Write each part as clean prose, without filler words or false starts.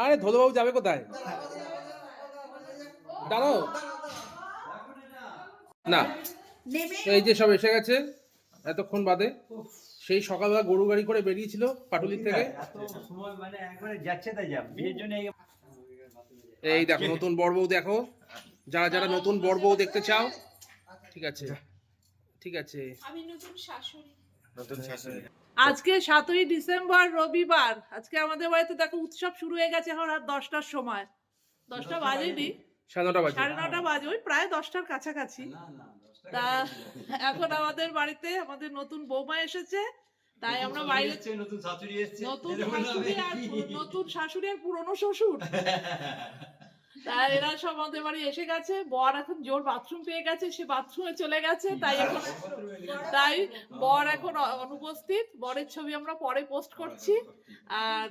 আরে ধোলবাবু যাবে কোথায়? দাঁড়াও না, এই যে সব এসে গেছে এতক্ষণ বাদে। সেই সকালবেলা গরু গাড়ি করে বেরিয়েছিল পাটুলির থেকে। এই দেখো নতুন বর বউ, দেখো যারা যারা নতুন বর বউ দেখতে চাও, ঠিক আছে ঠিক আছে। আমি নতুন শাশুড়ি। আজকে 7ই ডিসেম্বর রবিবার। আজকে আমাদের বাড়িতে দেখো উৎসব শুরু হয়ে গেছে এখন রাত 10টার সময়। 10টা বাজেনি, 9:30 বাজে। 9:30 বাজে, ওই প্রায় 10টার কাছাকাছি। তা এখন আমাদের বাড়িতে আমাদের নতুন বৌমা এসেছে, তাই আমরা বাইরে নতুন শাশুড়ি এসেছে, নতুন শাশুড়ি আর পুরনো শ্বশুর, তাই এরা সব আমাদের বাড়ি এসে গেছে। বর এখন জোর বাথরুম পেয়ে গেছে, সে বাথরুমে চলে গেছে, তাই বর এখন অনুপস্থিত। বরের ছবি আমরা পরে পোস্ট করছি। আর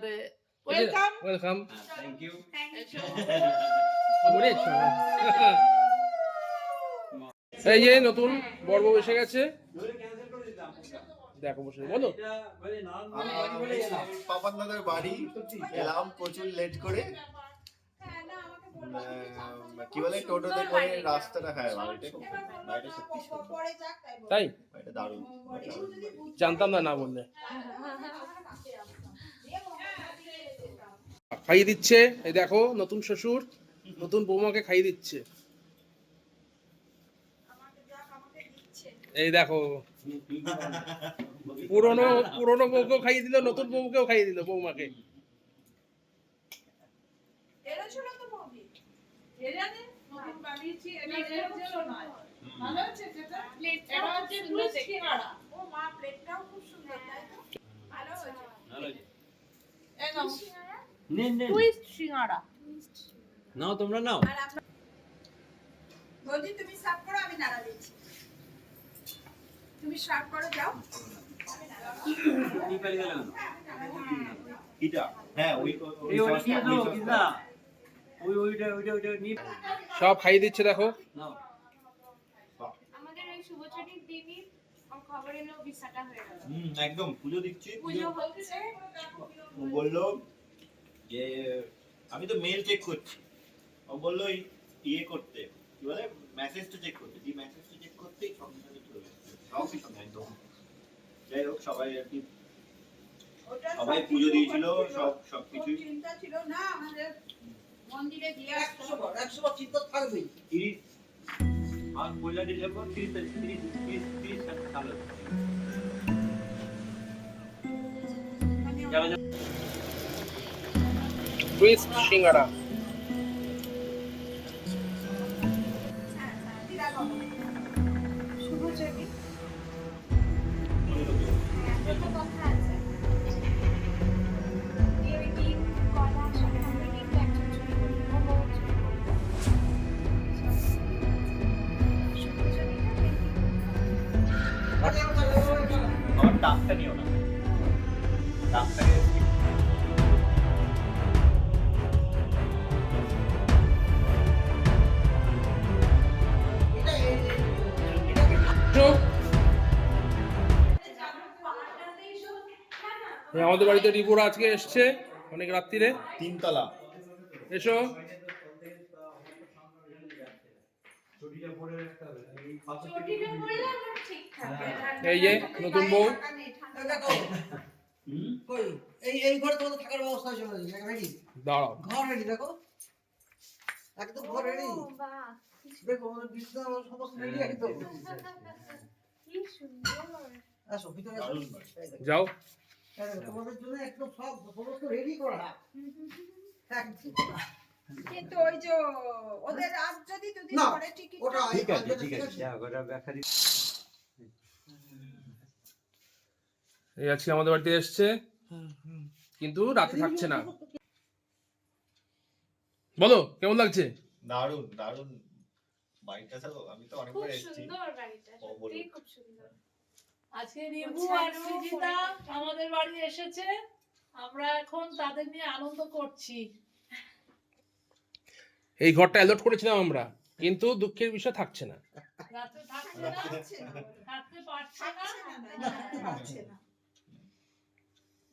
ওয়েলকাম ওয়েলকাম, থ্যাংক ইউ। এই যে নতুন বর বউ এসে গেছে, দেখো বসে বলো। পাপান দাদার বাড়ি এলাম প্রচুর লেট করে, কি বলে টোটোতে করে রাস্তাটা খায়। বাড়িটা সত্যি তাই বাড়িটা দারুণ, জানতাম না, না বললে। খাইয়ে দিচ্ছে, এই দেখো নতুন শ্বশুর নতুন বৌমাকে খাইয়ে দিচ্ছে। এই দেখো পুরনো বউকেও খাইয়ে দিল, নতুন বউকেও খাইয়ে দিল বৌমাকে। এরা ছিল তো বৌদি, এরা নে নতুন বানিয়েছি, এটা জেলো নয়, ভালো আছে যেটা এটা হচ্ছে টুইস্ট সিঙ্গাড়া। ও মা, প্লেটটাও খুব সুন্দর, তাই তো? ভালো হয়েছে, ভালো হয়েছে। এই নাও নেন নেন, টুইস্ট সিঙ্গাড়া। নাও তোমরা নাও। আর আপনার বৌদি তুমি সার্ভ করো, আমি নাড়া দিচ্ছি। তুমি সার্ভ করো, যাও। এই পারি গেল না। এটা হ্যাঁ ওই এই ওটা নিয়ে দাও কিনা, ওইটা নিয়ে সব খাইয়ে দিচ্ছে দেখো। নাও। আমাদের ওই শুভচরিত দেবীর খবর এলো, ভিসাটা হয়ে গেল। একদম পুজো দিচ্ছি। পুজো হচ্ছে, ও বললো যে আমি তো মেল চেক করছি, ও বললো ইয়ে করতে, কি বলে মেসেজটা চেক করতে, যে মেসেজটা চেক করতেই সঙ্গে সঙ্গে চলে গেছে, সবই সঙ্গে একদম। যাই হোক সবাই আর কি ওটা সবাই পুজো দিয়েছিল, সবকিছু চিন্তা ছিল না আমাদের মন্দিরে দিয়ে 100 চিন্তা থাকবেই। 30 আর 1 ডিসেম্বর 30 সাল। যাবে টুইস্ট সিঙ্গাড়া। শুভচরিত একটা কথা আছে, যে ওই ডিম কলা সাথে আমরা ডিমটা একজন চুরি করি, ও বউ চুরি করবে। আমার টাকটা নিও না, টাকটাকে আমাদের বাড়িতে রিপুরা আজকে এসছে অনেক রাত্রিরে। 3 তলা। এসো। চটিটা পরলে আমরা ঠিক থাকে। এই যে নতুন বউ। কই এই ঘরে তোমাদের থাকার ব্যবস্থা হয়েছে রেডি? দাঁড়াও, ঘর রেডি, দেখো একদম ঘর রেডি। ও বাহ, দেখো আমাদের বিছানা সমস্ত রেডি একদম। কি সুন্দর। আসো ভিতরে আসো। এই দেখো, যাও। এই দেখো, তোমাদের জন্য একদম সব সমস্ত রেডি করা। একদম। কিন্তু ওই যে ওদের আজ যদি দুদিন না, পরে টিকিট ওটা ঠিক আছে ঠিক আছে, যা ওটা ব্যাখ্যা দিই। এই আজকে আমাদের বাড়িতে এসছে, কিন্তু রাতে থাকছে না। বলো কেমন লাগছে? দারুণ দারুণ বাড়িটা, তো আমি তো খুব অনেকবার এসেছি। সুন্দর বাড়িটা, ও বলো। সত্যিই খুব সুন্দর। আজকে রিভু আর সৃজিতা আমাদের বাড়ি এসেছে, আমরা এখন তাদের নিয়ে আনন্দ করছি। এই ঘরটা অ্যালট করেছিলাম আমরা, কিন্তু দুঃখের বিষয় থাকছে না। রাত্রে থাকছে না, থাকতে পারছে না,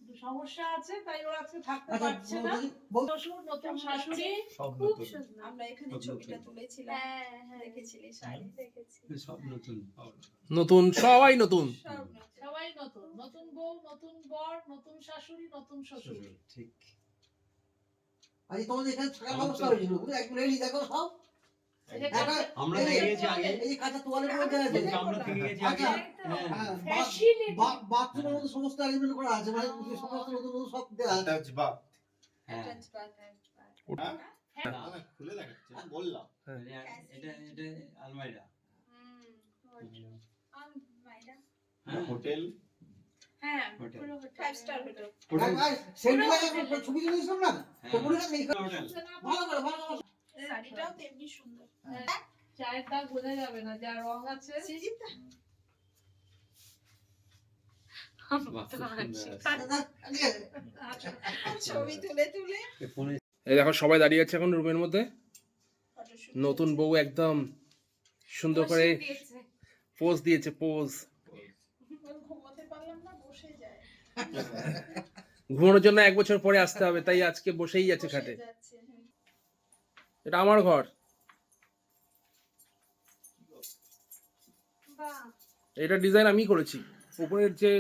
একটু সমস্যা আছে, তাই ওরা আজকে থাকতে পারছে না। শ্বশুর, নতুন শাশুড়ি, সব খুব নতুন। সুন্দর। আমরা এখানে ছবিটা তুলেছিলাম, হ্যাঁ হ্যাঁ দেখেছিলি শাড়ি, দেখেছি। সব নতুন নতুন, সবাই নতুন। সব নতুন। সবাই নতুন, নতুন বউ, নতুন বর, নতুন শাশুড়ি, নতুন শ্বশুর। ঠিক আজ তোমাদের এখানে থাকার ব্যবস্থা হয়েছিল, বুঝলে? একটু রেডি দেখো সব। এই যে একটা আমরা এই যে- থেকে গেছি আগে এই যে কাঁচা তোয়ালে পড়ে আছে। আমরা থেকে গেছি আগে আচ্ছা, হ্যাঁ হ্যাঁ, Facility। বাথরুমের মধ্যে সমস্ত অ্যারেঞ্জমেন্ট করা আছে, মানে সমস্ত নতুন নতুন সব দেওয়া আছে। Attached bath। হ্যাঁ Attached bath, হ্যাঁ? না, না, খুলে দেখাচ্ছে, আমি বললাম। এটা আলমারিটা মাইরা, হ্যাঁ হোটেল। হ্যাঁ হোটেল। পুরো হোটেল। 5 star hotel. সেন্ট্রাল লাইনে ছবি তুলেছিলাম না, তো মনে হয় এই- হোটেল ভালো করে ভালো করে। শাড়িটাও তেমনি সুন্দর। চায়ের দাগ বোঝা যাবে না, যা রং আছে। সৃজিতা, বাহ, খুব সুন্দর আছে। না, ঠিক আছে। ছবি তুলে তুলে ফোনে এই দেখো সবাই দাঁড়িয়ে আছে এখন রুমের মধ্যে। ফটোশুট। নতুন বউ একদম সুন্দর করে বসিয়ে দিয়েছে। পোজ দিয়েছে, পোজ। ঘুমাতে পারলাম না, বসে যায়। ঘুমানোর জন্য 1 বছর পরে আসতে হবে, তাই আজকে বসেই আছে বসে খাটে। যাচ্ছে, হুম। এটা আমার ঘর, বাহ, এটা ডিজাইন আমি করেছি। উপরের যে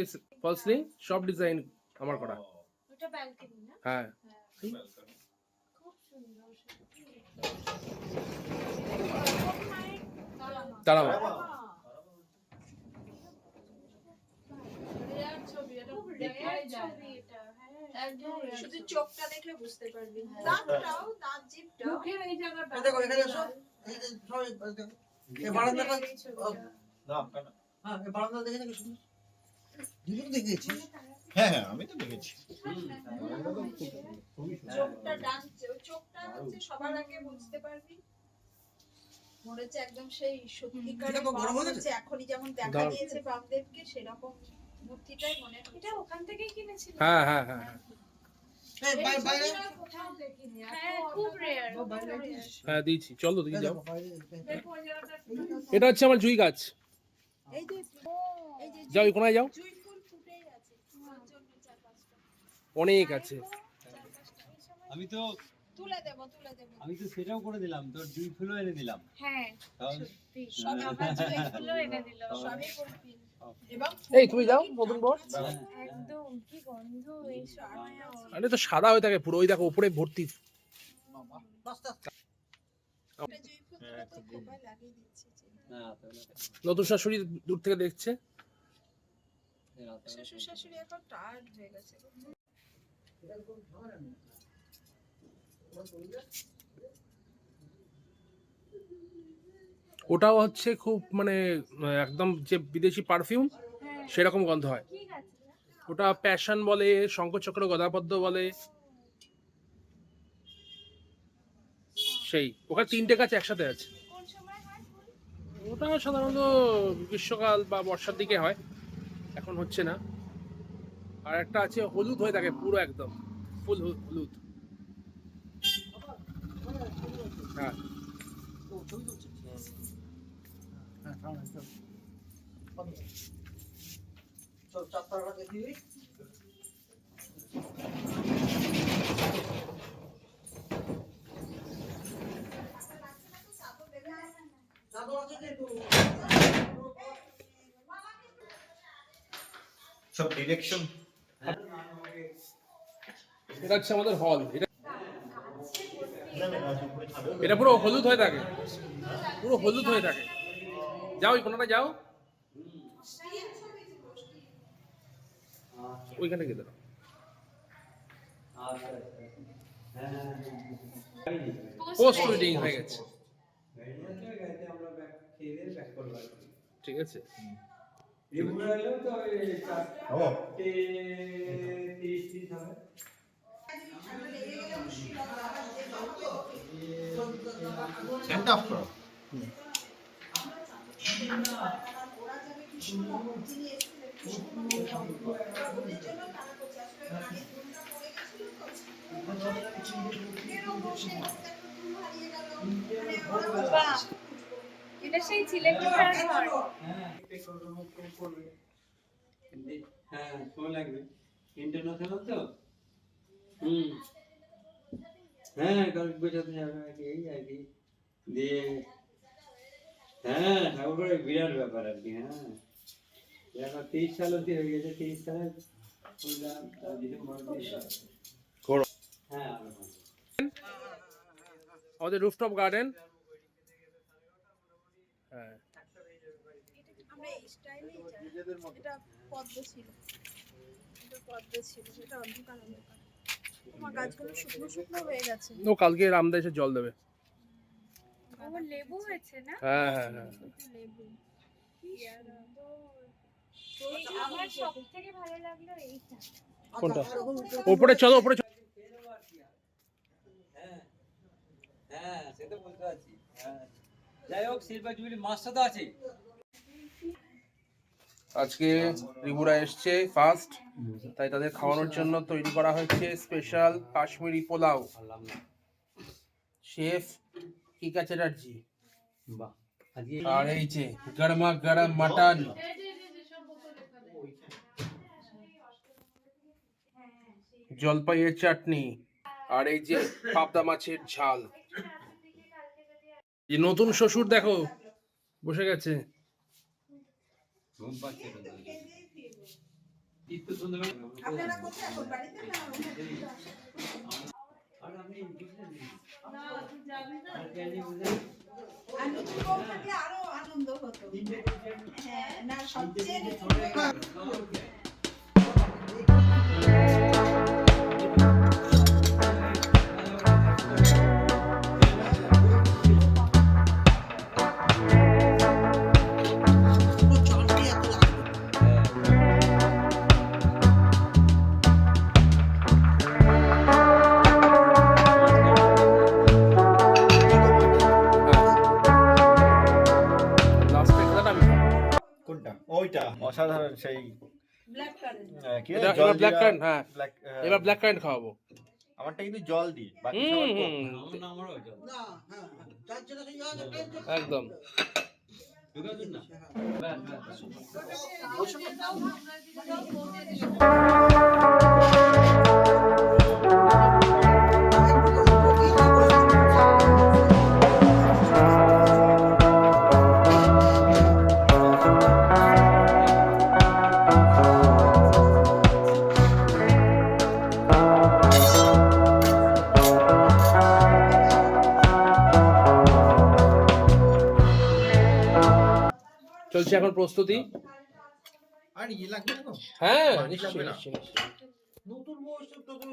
ফল সিলিং সব ডিজাইন আমার করা। ওটা ব্যালকনি না? হ্যাঁ, খুব সুন্দর সত্যি। দাঁড়াও। রেয়ার ছবি, এটা খুব দেখাই রেয়ার যায় ছবি না। এটা, হ্যাঁ। একদম rare শুধু ছবি। চোখটা দেখলে বুঝতে পারবি, হ্যাঁ। দাঁতটাও, দাঁত জিভটাও। মুখের এই জায়গাটা দেখো এখানে এসো। এই যে সবাই দেখো। এই বারান্দাটা, এই ছবিটা। না, আপনার না। হ্যাঁ, এই বারান্দা দেখে দেখো শুধু। দুটো দেখেছি। হ্যাঁ হ্যাঁ, আমি তো দেখেছি। চোখটা ডানছে, ওই চোখটা হচ্ছে সবার আগে বুঝতে পারবি। মনে হচ্ছে একদম সেই সত্যিকারের এটা তো গরম হয়ে বাম গেছে? হচ্ছে, এখনই যেমন দেখা দাও। দিয়েছে বামদেবকে, সেরকম মূর্তিটাই মনে হচ্ছে। এটা ওখান থেকেই কিনেছিল। হ্যাঁ হ্যাঁ হ্যাঁ এই এই বাইরে ছবিটা কোথাও দেখিনি। হ্যাঁ খুব রেয়ার। বাইরে হ্যাঁ দিয়েছি, চলো দিকে যাও। দেখো বাইরে। দেখো ওই জায়গাটা এটা হচ্ছে আমার জুই গাছ। এই যে এই যে যাও, এই কোনায় যাও, জুঁই ফুল ফুটেই আছে, ফুলের জন্য 4-5টা। অনেক আছে। আমি তো তুলে দেব। সেটাও করে দিলাম, তোর দুই ফুলও এনে দিলাম হ্যাঁ তাহলে সত্যি। সব আমার জুয়েগুলো এনে দিল। সবই করবি। এবং এই তুমি যাও, নতুন বর। একদম কি গন্ধ এই সময়। আরে তো সাদা হয়ে থাকে পুরো, ওই দেখো উপরে ভর্তি। আস্তে আস্তে। একটা জুঁই ফুল তুলে তো খোপায় লাগিয়ে দিচ্ছি। না তাহলে নতুন শাশুড়ি দূর থেকে দেখছে। শ্বশুর শাশুড়ি এখন টায়ার্ড হয়ে গেছে। ওটাও হচ্ছে খুব মানে একদম যে বিদেশি পারফিউম সেরকম গন্ধ হয়। ঠিক আছে। ওটা প্যাশন বলে, শঙ্খচক্র গদাপদ্ম বলে, সেই ওখানে 3টে গাছ একসাথে আছে। কোন সময় হয় ফুল? ওটা সাধারণত গ্রীষ্মকাল বা বর্ষার দিকে হয়, এখন হচ্ছে না। আর একটা আছে হলুদ হয়ে থাকে পুরো একদম ফুল হলুদ। হ্যাঁ হ্যাঁ, সামনে চল। চল, চারটাটা দেখি। চাদর আছে কিন্তু। সব ডিরেকশন। এটা হচ্ছে আমাদের হল। এটা পুরো হলুদ হয়ে থাকে, পুরো হলুদ হয়ে থাকে। যাও ওই কোনাটা যাও, ওইখানে গিয়ে দাঁড়াও। পোস্ট ওয়েডিং হয়ে গেছে, ঠিক আছে। ও সেন্ড অফ করো। ওরা যাবে কৃষ্ণনগর, যিনি এসেছিলেন কৃষ্ণনগর, ওদের জন্য তারা করছে। আসলে গাড়ির দুলটা পড়ে গেছিল তো, এরকম বসে একটা দুল হারিয়ে গেল, মানে ওরা খুঁজবো। এটা সেই চিলেপিঠার ঘর। হ্যাঁ সময় লাগবে, ইন্টারন্যাশনাল তো। হ্যাঁ কালকে বোঝাতে যাবে আর কি, এই আর কি দিয়ে। হ্যাঁ ঠাকুরের বিরাট ব্যাপার আর কি। হ্যাঁ এখন 30 সাল অব্দি হয়ে গেছে, 30 সালে ঘোরো। হ্যাঁ আমাদের রুফটপ গার্ডেন। হ্যাঁ আমরা এই স্টাইলেই যাই। এটা পদ্ম ছিল, এটা পদ্ম ছিল, এটা অন্ধকার অন্ধকার। তোমার গাছগুলো শুকনো শুকনো হয়ে গেছে। ও কালকে রামদা এসে জল দেবে। আমার লেবু হয়েছে না? হ্যাঁ হ্যাঁ হ্যাঁ লেবু আমার সবথেকে ভালো লাগলো এইটা। কোনটা? ওপরে চলো, ওপরে চলো। হ্যাঁ হ্যাঁ সে তো বলতে পারছি। হ্যাঁ যাই হোক, শিল্পা জুবিলি মাছটা তো আছে। আজকে ত্রিপুরা এসছে ফার্স্ট, তাই তাদের খাওয়ানোর জন্য তৈরি করা হয়েছে স্পেশাল কাশ্মীরি পোলাও। পারলাম না। শেফ কিকা চ্যাটার্জি। বাহ আজকে আর এই যে গরমা গরম মাটন, জলপাইয়ের চাটনি, আর এই যে পাবদা মাছের ঝাল। এই নতুন শ্বশুর দেখো বসে গেছে। ঘুম পাচ্ছে তো। ইত্তু সুন্দর। আপনারা কোথায় এখন বাড়িতে না? আর আপনি বুঝলেন আর নতুন বউ থাকলে আরো আনন্দ হতো। হ্যাঁ না, সবচেয়ে পুরো চাটনি এত লাগবে। লাস্টে খেলাটা আমি খাবো। কোনটা? ওইটা অসাধারণ সেই ব্ল্যাক কারেন্ট। কি এটা জল এবার ব্ল্যাক জিরা, কারেন্ট। হ্যাঁ black, এবার ব্ল্যাক কারেন্ট খাওয়াবো। আমারটা কিন্তু জল দিই, বাকি হুম সবার হুম আমার আমারও জল না, হ্যাঁ, যার যেটা সেই জায়গায় টেনশন। একদম। ঢুকাবেন না। ব্যাস ব্যাস চলছে এখন প্রস্তুতি। আর ইয়ে লাগবে না তো? হ্যাঁ মাছ নিশ্চয়ই লাগবে না? নিশ্চয়ই নিশ্চয়ই। নতুন বয়স তো তোকে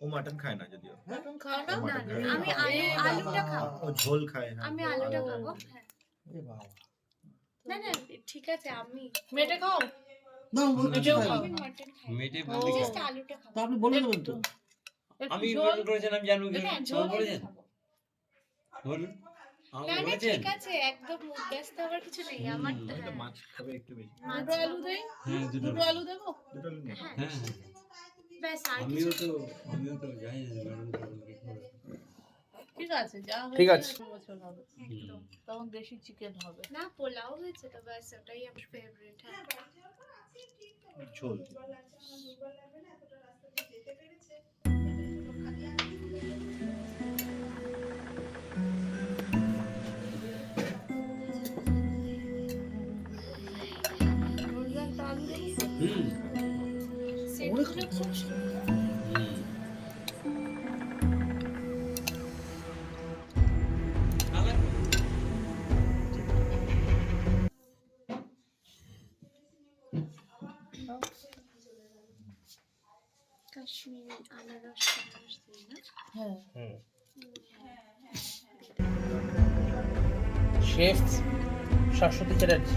ও মাটন খায় না যদিও। খাও না? ও মাটন খায় না। আমি আলুটা খাবো। ও ঝোল খায়। হ্যাঁ। আমি আলুটা খাবো। হ্যাঁ। এ বাবা। না না ঠিক আছে, আমি মেটে খাও। না, বলতে এটাও চাই না। আমি মাটন খাই। মেটে ও। বলতে জাস্ট আলুটা খাবো। তা আপনি বলে দেবেন তো। একটু আমি ঝোল। ফোন করেছেন, আমি জানবো কি? হ্যাঁ, ফোন ঝোল করেছেন? খাবো। বলুন। না আমাকে না বলেছেন? ঠিক আছে, একদম ব্যস্ত হওয়ার কিছু নেই আমার। হয়তো মাছ খাবে একটু বেশি। মাছ দুটো আলু দেই, হ্যাঁ দুটো। দুটো আলু দেবো। দুটো নিয়ে। হ্যাঁ হ্যাঁ হ্যাঁ। ব্যাস, আর আমিও কিছু তো জানি না গরম গরম কি করে। ঠিক আছে, যা ঠিক হয়েছে আছে। 2 বছর হবে। একদম। তখন দেশি চিকেন হবে। না, পোলাও হয়েছে তো, ব্যাস ওটাই আমার ফেভারিট। হ্যাঁ ঝোল। রোজগারটা আলু দেবো। হুম সেটগুলো খুব সুন্দর। হুম। আমার কাশ্মীরি আনারস টানারস দিই না? হ্যাঁ। শেফ শাশ্বতী চ্যাটার্জি।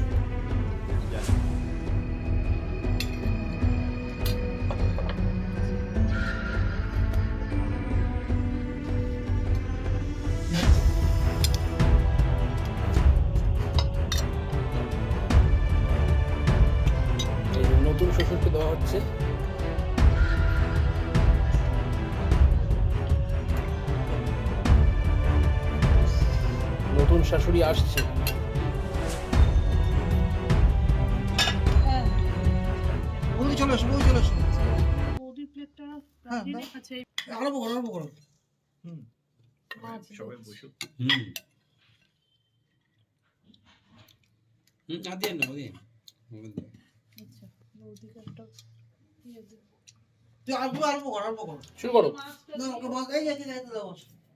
এই নতুন শ্বশুরকে দেওয়া হচ্ছে। নতুন শাশুড়ি আসছে। হ্যাঁ বৌদি চলে এসো, বৌদি চলে এসো। বৌদির প্লেটটা হ্যাঁ, রাখিয়ে দাও। রেখেছে। আরম্ভ করো, আরম্ভ করো। মাছ সবাই বসুক। আদি না ওদি আচ্ছা বৌদিকে একটা দিয়ে দিই। তুই আরম্ভ করো, আরম্ভ করো। শুরু করো। মাছটা না, ওকে মাছ এই আছে, গাইতে দাও।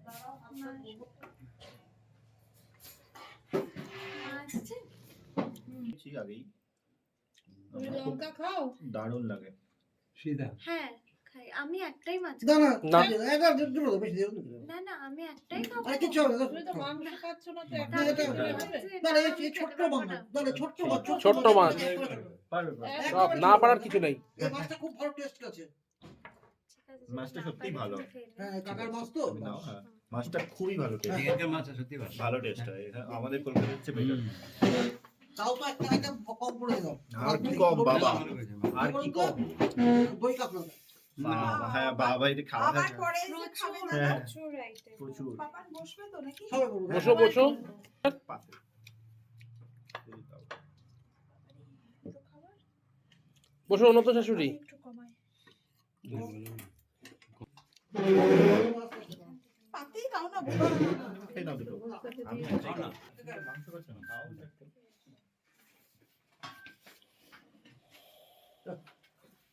দাঁড়াও, আপনার বলবো। আসছে ঠিক আগেই তুমি লঙ্কা খাও? দারুণ লাগে। সিধা হ্যাঁ খাই আমি একটাই মাছ না, খাই। না, না। এটা দুটো দাও, বেশি দিও না। না না আমি একটাই খাবো। আরে কিচ্ছু হবে না, দাও, তুমি তো খাও। মাংস খাচ্ছ না তো না, একটা এটা- করে হবে? না, না, এই ছোট্ট মাছ না। না, না, ছোট্ট মাছ, ছোট্ট মাছ। পারবে পারবে। এক সব না পারার কিছু নেই। এই মাছটা খুব ভালো টেস্ট আছে। ঠিক আছে, মাছটা না সত্যিই পারি ভালো। তুমি খেয়ে নিও। হ্যাঁ, কাকার মাছ তো। তুমি নাও, হ্যাঁ। মাছটা খুবই ভালো টেস্ট। এখানকার মাছ সত্যি ভালো ভালো টেস্ট হয় এখানে আমাদের কলকাতার হচ্ছে বেটার। তাও তো একটা আইটেম কম করে দাও। আর কি কম বাবা, আর কি কম। দই কাতলা। বাবা, হ্যাঁ বাবা এটা খাওয়া আবার যায় না। পরে এসে খাবে না। হ্যাঁ। প্রচুর item। প্রচুর। পাপান বসবে তো নাকি? সবাই বলবো। বসো বসো। পাতে। পুরো খাবার? বসো অনত শাশুড়ি। একটু কমাই। পাতেই খাও না, বলো না। এই নাও দুটো। আমি খাও না। মাংস খাচ্ছি না, খাও একটু।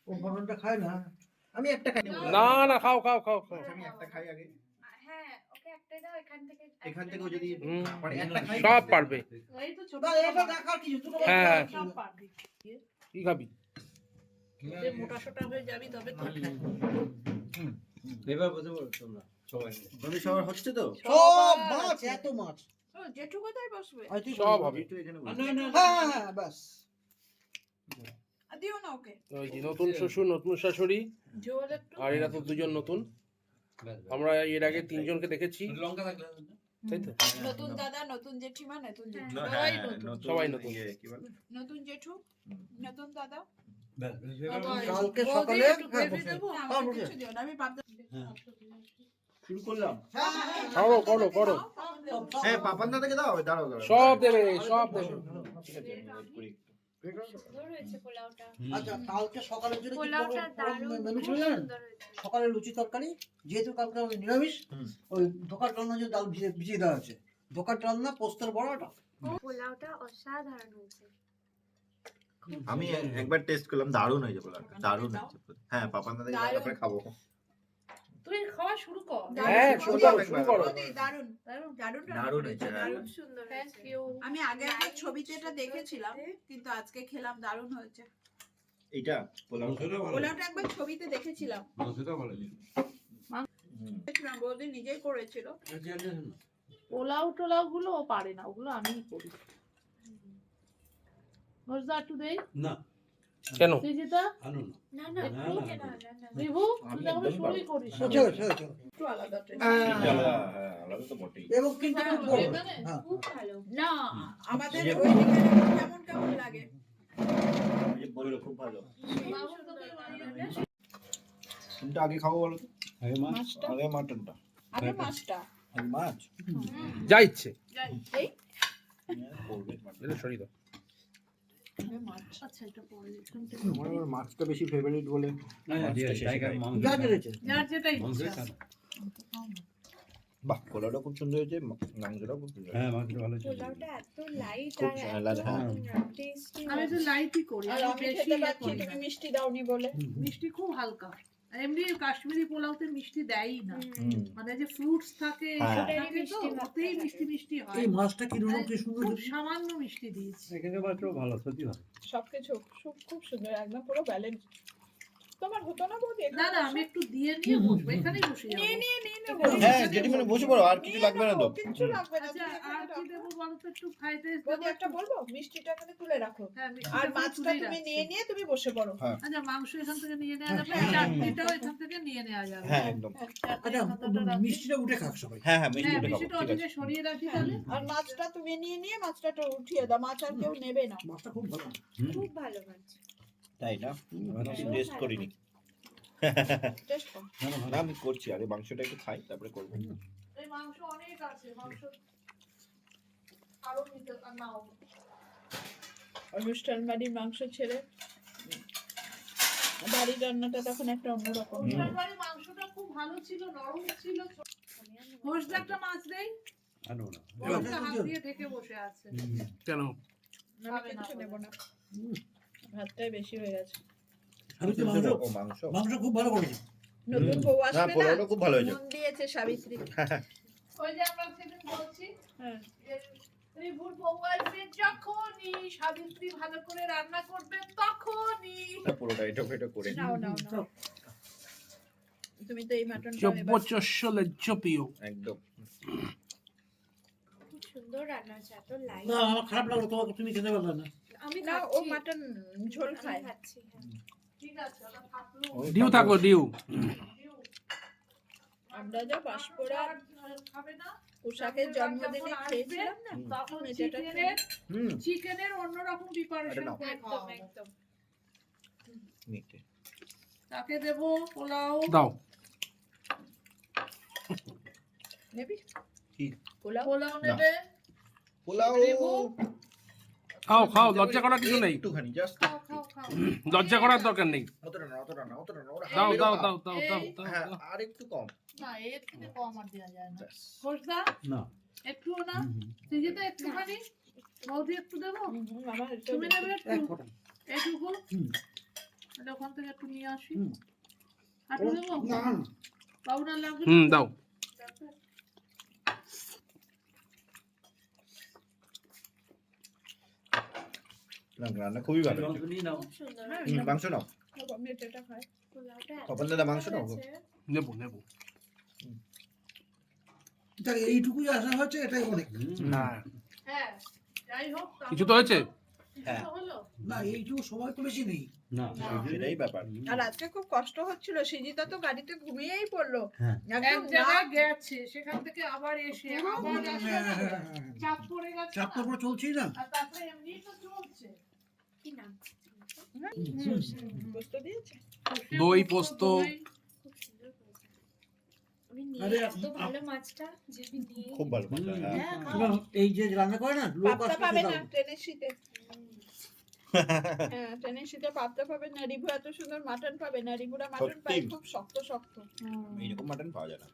ও মটনটা খায় না। আমি একটা খাই। না না খাও খাও খাও খাও। আচ্ছা, আমি একটা খাই আগে। হ্যাঁ ওকে একটাই দাও এখান থেকে। এখান থেকেও যদি হুম। মানে একটা খাই। সব পারবে। এই তো ছোট না, এটা দেখার কিছু, দুটো মাছ হ্যাঁ। দেখার সব কিছু। পারবি। কি খাবি? যে মোটা সোটা হয়ে যাবি তবে তো এবার বসে বলো তোমরা সবাই বন্ধু সবার হচ্ছে তো? সব মাছ, এত মাছ। ও, জেঠু কোথায় বসবে? আর তুই সব বল। হবে। একটু এখানে না বসে। না হ্যাঁ, হ্যাঁ, ব্যাস। আর দিও না ওকে। ওই যে নতুন শ্বশুর নতুন শাশুড়ি ঝোল একটু আর এরা তো দুজন নতুন। আমরা এর আগে তিনজনকে দেখেছি, লঙ্কা থাকলে তাই তো? নতুন দাদা, নতুন জেঠিমা, নতুন জেঠু। না, সবাই হ্যাঁ, নতুন। নতুন সবাই নতুন। ইয়ে, কি বলে? নতুন জেঠু, নতুন দাদা। কালকে বৌদি সকালে একটু হ্যাঁ, gravy বসে। দেবো? না, হ্যাঁ, আমাকে বসে। কিছু দিও না, আমি পাবদা। শুরু করলাম। হ্যাঁ, হ্যাঁ, হ্যাঁ। করো করো করো। সব, সব। হ্যাঁ, পাপান দাদাকে দাও, দাঁড়াও দাঁড়াও। সব দেবে সব দেবে। ঠিক আছে, আমি wait করি। সুন্দর হয়েছে পোলাওটা। আচ্ছা, কালকে সকালের জন্য কি পোলাওটা দারুণ মেনু খুব ছিল জানেন? সুন্দর হয়েছে। সকালে লুচি তরকারি, যেহেতু কালকে আমাদের নিরামিষ, হুম। ওই ধোকার ডালনা যে ডাল ভিজিয়ে দেওয়া আছে, ধোকার ডালনা পোস্তর বড়াটা। পোলাওটা অসাধারণ হয়েছে। আমি একবার টেস্ট করলাম, দারুণ হয়েছে পোলাওটা, দারুণ হয়েছে। হ্যাঁ, পাপান দাদাকে দাও, তারপরে খাবো। তুই খাওয়া শুরু কর। হ্যাঁ, শুরু করো শুরু করো। বৌদি, দারুণ, দারুণ, দারুণ রান্না দারুণ করেছো, হয়েছে, হ্যাঁ। দারুণ। খুব সুন্দর থ্যাংক হয়েছে। ইউ। আমি আগে একবার ছবিতে এটা দেখেছিলাম, কিন্তু আজকে খেলাম, দারুণ হয়েছে। এইটা পোলাও। পোলাওটা একবার ছবিতে দেখেছিলাম, মাংসটা ভালো হুম। দেখেছিলাম, বৌদি নিজেই করেছিল। পোলাও টোলাও গুলো ও পারে না, ওগুলো আমিই করি। মজদা একটু দেই না কেন? সুজিতা আনো না না না একটু? না না না। বিভু আমি তুই এখনো একদমই শুরুই করিস চলো, চলো, চলো, চলো। একটু আলাদা taste। এটা আলাদা, হ্যাঁ, আলাদা তো বটেই। এবং কিন্তু হ্যাঁ, খুব বড়। এখানে? হ্যাঁ। খুব ভালো। না, আমাদের এই যে- ওই দিকে কেমন কেমন লাগে। ওই যে বললো খুব ভালো। বাবুর তোকে বানিয়ে দে। কোনটা আগে খাবো বলো তো? আগে মাছ মাছটা, আগে মাটনটা। আগে মাছটা। আগে মাছ। যা ইচ্ছে। এই হ্যাঁ, করবে মাটন। এটা সরিয়ে দাও। আগে মাছ। আচ্ছা এটা পরে এখান থেকে আমার আবার মাছটা বেশি ফেভারিট বলে না মাছটা শেষে টাইগার খাই। মাংস যা বেড়েছে। যার যেটাই মাংস ইচ্ছা। খাবে বাহ, পোলাওটা খুব সুন্দর হয়েছে, মাংসটাও খুব সুন্দর। হ্যাঁ মাংসটা ভালো ছিল পোলাওটা এত লাইট খুব আর সালাদ, হ্যাঁ। টেস্টি। আমি একটু লাইটই করি, আর আমি আমি বেশি খেতে ইয়ে পাচ্ছি, করি না। তুমি মিষ্টি দাওনি বলে। মিষ্টি খুব হালকা। আর এমনি কাশ্মীরি পোলাওতে মিষ্টি দেয়ই না, হুম। মানে যে ফ্রুটস থাকে হ্যাঁ। থাকে তো, মিষ্টি ভাবটা ওতেই থাকে। মিষ্টি মিষ্টি হয়। এই মাছটা কি রকম কি সুন্দর। খুব সামান্য মিষ্টি দিয়েছি। এখানে মাত্র ভালো সত্যি ভালো সবকিছু খুব সুন্দর, একদম পুরো ব্যালেন্স। তোমার হতো না বৌদি? না না আমি একটু দিয়ে নিয়ে বসবো, এখানেই বসে যাবো। নিয়ে নেবো। হ্যাঁ, জেঠিমনি বসে পড়ো, আর কিছু লাগবে না তো। কিচ্ছু লাগবে না, আচ্ছা তুমি এখানে আর কি রাখো। দেবো বলো তো, একটু ফ্রাইড রাইস বৌদি দেবো একটা বলবো, মিষ্টিটা এখানে তুলে রাখো। হ্যাঁ মিষ্টিটা আর পুরো মাছটা তুলেই তুমি রাখছি। নিয়ে তুমি বসে পড়ো। আচ্ছা মাংস এখান থেকে নিয়ে নেওয়া যাবে, হ্যাঁ, চাটনিটাও এখান থেকে নিয়ে নেওয়া যাবে। হ্যাঁ, একদম। চাটনির আচ্ছা, খাতাটা রাখি। মিষ্টিটা উঠে খাক সবাই। হ্যাঁ হ্যাঁ, মিষ্টি হ্যাঁ উঠে খাবো, মিষ্টিটা ঠিক আছে। ওদিকে সরিয়ে রাখি তাহলে। আর মাছটা তুমি নিয়ে মাছটা একটু উঠিয়ে দাও, মাছ আর কেউ নেবে না। মাছটা খুব ভালো। খুব ভালো মাছ। তাই না? আমি টেস্ট করিনি। টেস্ট করো। না, আমি করছি, আগে মাংসটা একটু খাই, তারপরে করবো। এই মাংস অনেক আছে, মাংস আরো নিতে নাও অনুষ্ঠান বাড়ির মাংস ছেড়ে বাড়ির রান্নাটা তখন একটা অন্যরকম। অনুষ্ঠান বাড়ির মাংসটা খুব ভালো ছিল, নরম ছিল। ঘোষদা একটা মাছ দেই, আনো না। ঘোষদা হাত দিয়ে ঢেকে বসে আছে। কেন? আমি কিছু নেবো না, ভাতটাই বেশি হয়ে গেছে। আমি তো মাংস ও মাংস মাংস খুব ভালো করেছি। নতুন বউ না আসবে না, পোলাওটা খুব ভালো হয়েছে মন দিয়েছে সাবিত্রী। ওই যে আমরা সেদিন বলছি, হ্যাঁ রিভুর বউ আসবে যখনই, সাবিত্রী ভালো করে রান্না করবে তখনই। পুরোটা এটা করে নাও নাও নাও, তুমি তো এই মাটনটা চব্বচশলে চপিও একদম খুব সুন্দর রান্না হচ্ছে, এত লাইট। না আমার খারাপ লাগলো, তোমাকে তুমি খেতে পারলে না। আমি না, ও খাচ্ছি, মাটন ঝোল আমি খায়। খাচ্ছি, হ্যাঁ। ঠিক আছে, ওটা থাকলো। ডিউ থাকো ডিউ। আমরা যা বাসপোড়া খাবে না, পোশাকের জন্মদিনে খেয়েছিলাম না, তখন এটা চিকেনের অন্যরকম প্রিপারেশন করে একদম খাওয়া হবে। একদম। মিটে তাকে দেবো পোলাও। দাও। নেবি কি? পোলাও নেবে। পোলাও রেবু, খাও খাও, লজ্জা করার কিছু নেই, একটুখানি জাস্ট খাও খাও খাও। লজ্জা করার দরকার নেই। অতটা না ওরা দাও হাফেরও দাও হাফ। দাও দাও দাও দাও হ্যাঁ দাও। আর একটু কম না, এর থেকে কম আর দেওয়া যায় না। ব্যাস। খোসদা না। একটুও না, তুই তো একটুখানি, বৌদি একটু দেবো, আমার তুমি নেবে একটু, এক ফোঁটা। এইটুকু। হুম। তাহলে ওখান থেকে একটু নিয়ে আসি। হুম। হাঁটু দেবো, না না পাউডার লাগবে। দাও। না রান্না খুবই ভালো মাংস নিয়ে নাও। খুব সুন্দর হ্যাঁ, রান্না। মাংস নাও আমি এটা খাই। পোলাওটা এত কপাল দাদা মাংস নাও সুন্দর হয়েছে। নেবো নেবো। দেখ, এইটুকুই আসা হচ্ছে, এটাই অনেক। হ্যাঁ, হ্যাঁ, যাই হোক, কিছু তো হয়েছে? কিছু তো হলো। না এইটুকু সময় তো বেশি নেই। না, সেটাই ব্যাপার আর আজকে খুব কষ্ট হচ্ছিল, সিজিতা তো গাড়িতে ঘুমিয়েই পড়লো। হ্যাঁ। এক একদম জায়গায় না, গেছে, সেখান থেকে আবার এসে আবার আসবে না? চাপ পড়ে গেছে চাপ তো না? পুরো চলছেই না। আর তারপরে এমনি তো চলছে। কি নাম? পোস্ত দিয়েছে। দই, পোস্ত। দই। খুব সুন্দর হয়েছে। আমি নিয়ে আরে, এত ভালো মাছটা যে আমি নিয়ে খুব ভালো কথা হ্যাঁ হ্যাঁ, এবার এই যে রান্না করে না, লোক পাপ্তা আসলে পাবে দাও। না ট্রেনের শীতে। হ্যাঁ, ট্রেনের শীতে পাপ্তা পাবে না, রিভু এত সুন্দর মাটন পাবে না, রিভুরা মাটন পায় সত্যি। খুব শক্ত শক্ত। এইরকম মাটন পাওয়া যায় না